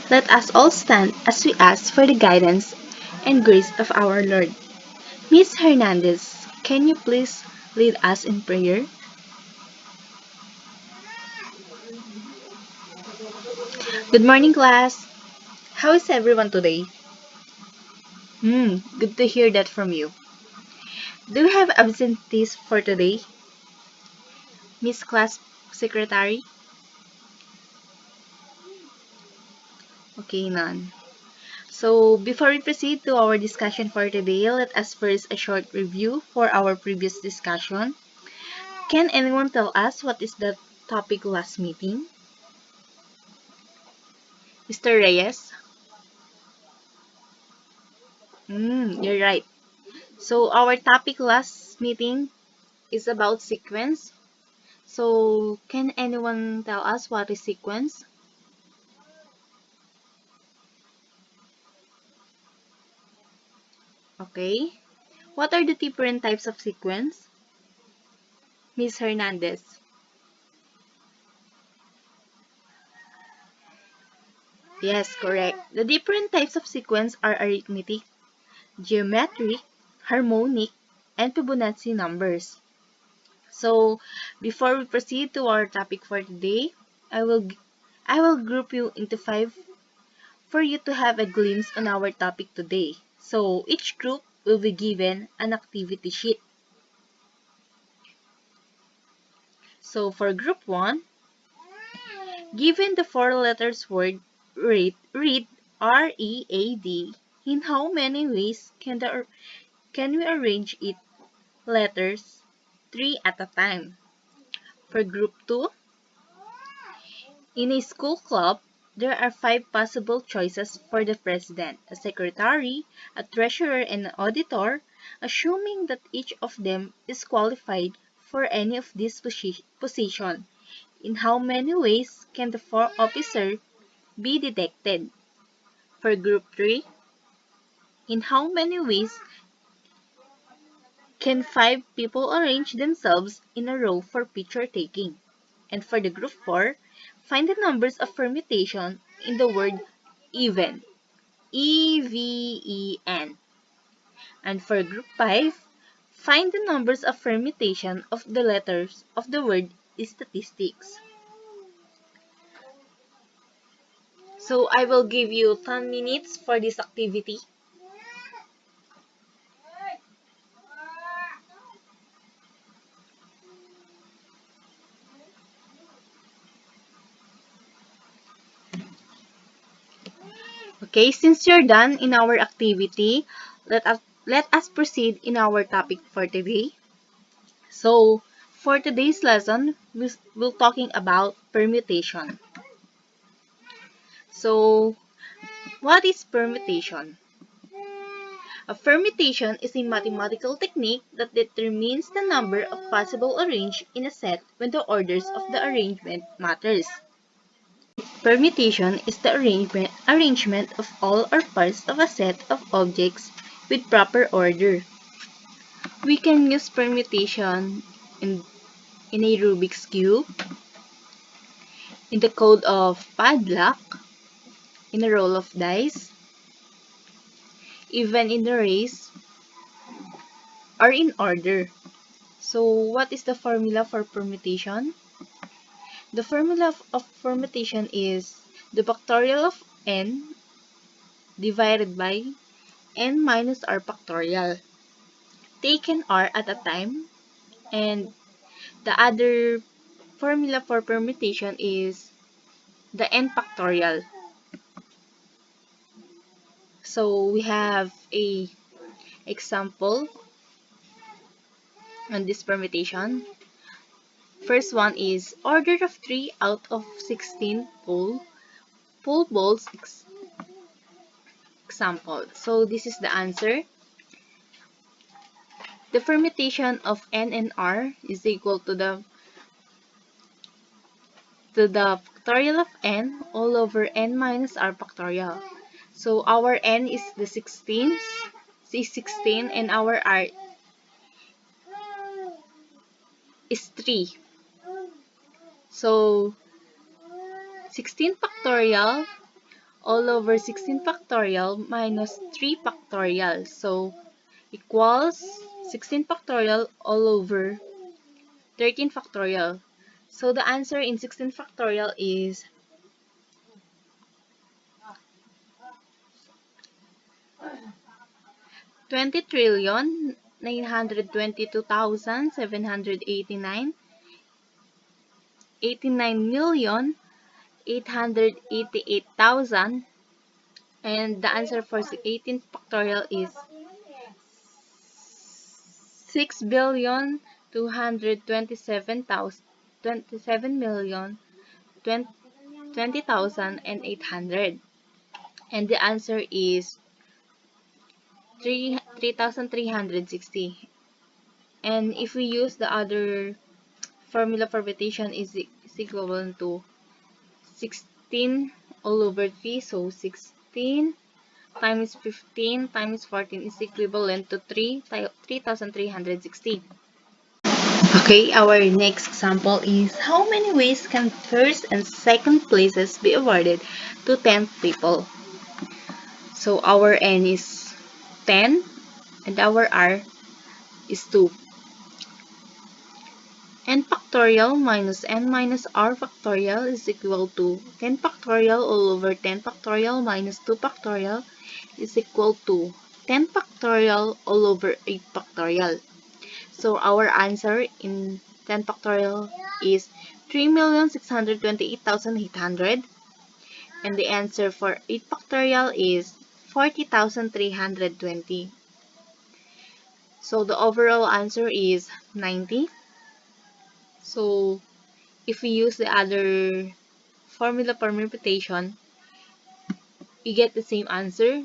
Let us all stand as we ask for the guidance and grace of our Lord. Miss Hernandez, can you please lead us in prayer? Good morning, class. How is everyone today? Good to hear that from you. Do you have absentees for today, Miss Class Secretary? Okay, none. So, before we proceed to our discussion for today, let us first a short review for our previous discussion. Can anyone tell us what is the topic last meeting? Mr. Reyes? You're right. So, our topic last meeting is about sequence. So, can anyone tell us what is sequence? Okay. What are the different types of sequence? Miss Hernandez. Yes, correct. The different types of sequence are arithmetic, geometric, harmonic, and Fibonacci numbers. So, before we proceed to our topic for today, I will group you into 5 for you to have a glimpse on our topic today. So, each group will be given an activity sheet. So, for group 1, given the 4 letters word read R-E-A-D, in how many ways can we arrange it letters 3 at a time? For group 2, in a school club, there are 5 possible choices for the president, a secretary, a treasurer, and an auditor, assuming that each of them is qualified for any of these positions. In how many ways can the 4 officers be detected? For group 3, in how many ways can 5 people arrange themselves in a row for picture taking? And for the group 4, find the numbers of permutation in the word even. E-V-E-N. And for group 5, find the numbers of permutation of the letters of the word statistics. So I will give you 10 minutes for this activity. Okay, since you're done in our activity, let us proceed in our topic for today. So, for today's lesson, we're talking about permutation. So, what is permutation? A permutation is a mathematical technique that determines the number of possible arrangements in a set when the orders of the arrangement matters. Permutation is the arrangement of all or parts of a set of objects with proper order. We can use permutation in a Rubik's Cube, in the code of padlock, in a roll of dice, even in the race, or in order. So, what is the formula for permutation? The formula of permutation is the factorial of n divided by n minus r factorial. Take n r at a time, and the other formula for permutation is the n factorial. So we have a example on this permutation. First one is order of 3 out of 16 pool balls example. So this is the answer. The permutation of n and r is equal to the factorial of n all over n minus r factorial. So our n is the 16, and our r is 3. So 16 factorial all over 16 factorial minus 3 factorial. So, equals 16 factorial all over 13 factorial. So, the answer in 16 factorial is 20,922,789, 89,888,000, and the answer for 18 factorial is 6,227,020,800, and the answer is 3,360. And if we use the other formula for repetition is equivalent to 16 all over 3, so 16 times 15 times 14 is equivalent to 3,360. Okay, our next example is how many ways can first and second places be awarded to 10 people? So our N is 10 and our R is 2. N factorial minus N minus R factorial is equal to 10 factorial all over 10 factorial minus 2 factorial is equal to 10 factorial all over 8 factorial. So our answer in 10 factorial is 3,628,800, and the answer for 8 factorial is 40,320. So the overall answer is 90. So if we use the other formula for permutation, you get the same answer.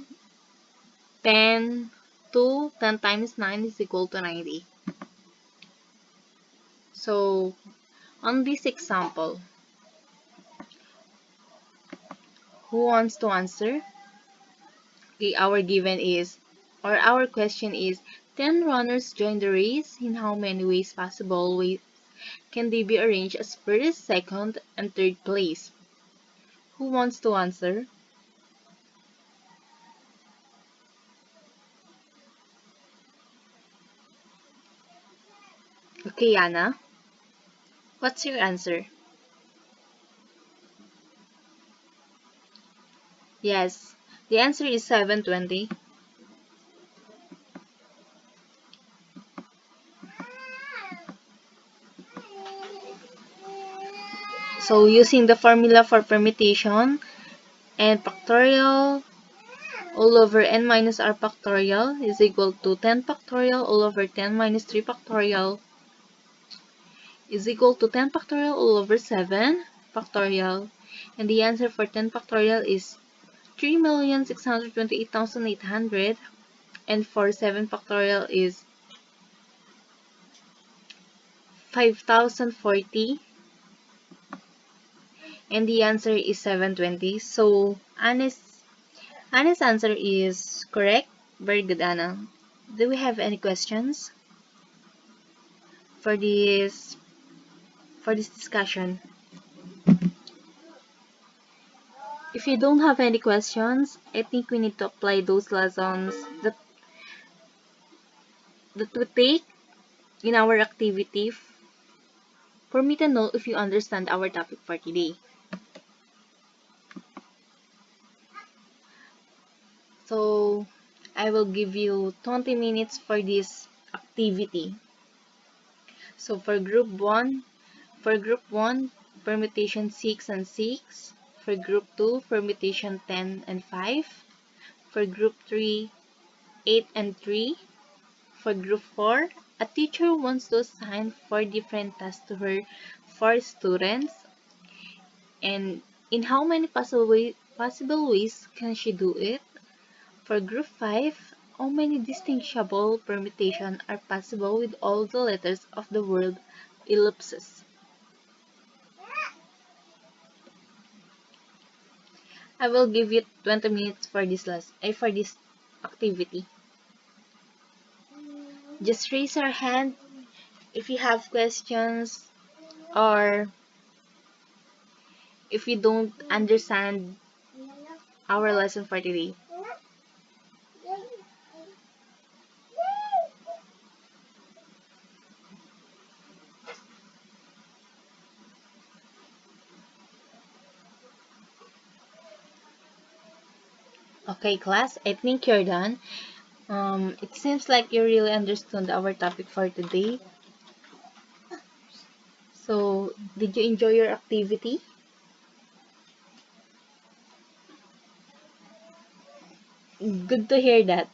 10 times 9 is equal to 90. So on this example, who wants to answer? Okay, our question is 10 runners join the race. In how many ways possible ways can they be arranged as first, second, and third place? Who wants to answer? Okay, Yana. What's your answer? Yes, the answer is 720. So using the formula for permutation, n factorial all over n minus r factorial is equal to 10 factorial all over 10 minus 3 factorial is equal to 10 factorial all over 7 factorial. And the answer for 10 factorial is 3,628,800, and for 7 factorial is 5,040, and the answer is 720. So Anna's answer is correct. Very good, Anna. Do we have any questions for this discussion? If you don't have any questions, I think we need to apply those lessons that we take in our activity for me to know if you understand our topic for today. So I will give you 20 minutes for this activity. So for group 1, permutation 6 and 6. For group 2, permutation 10 and 5. For group 3, 8 and 3. For group 4, a teacher wants to assign 4 different tasks to her 4 students. And in how many possible ways can she do it? For group 5, how many distinguishable permutations are possible with all the letters of the word ellipsis? I will give you 20 minutes for this activity. Just raise your hand if you have questions or if you don't understand our lesson for today. Okay, class, I think you're done. It seems like you really understood our topic for today. So, did you enjoy your activity? Good to hear that.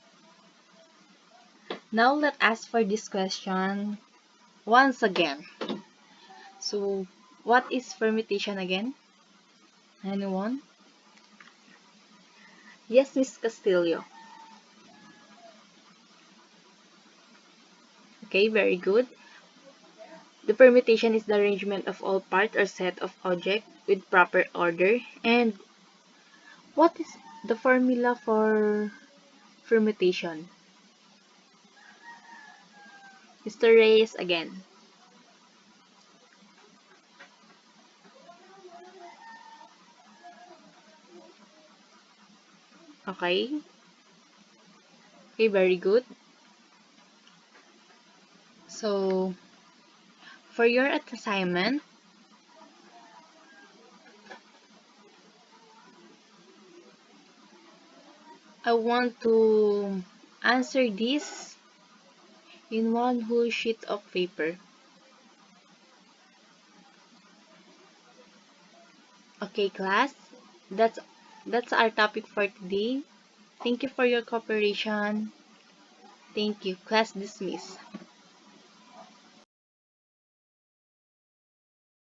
Now let us for this question once again. So, what is permutation again? Anyone? Yes, Miss Castillo. Okay, very good. The permutation is the arrangement of all parts or set of objects with proper order. And what is the formula for permutation? Mr. Reyes again. Okay. Okay, very good. So, for your assignment, I want to answer this in one whole sheet of paper. Okay, class. That's that's our topic for today. Thank you for your cooperation. Thank you. Class dismissed.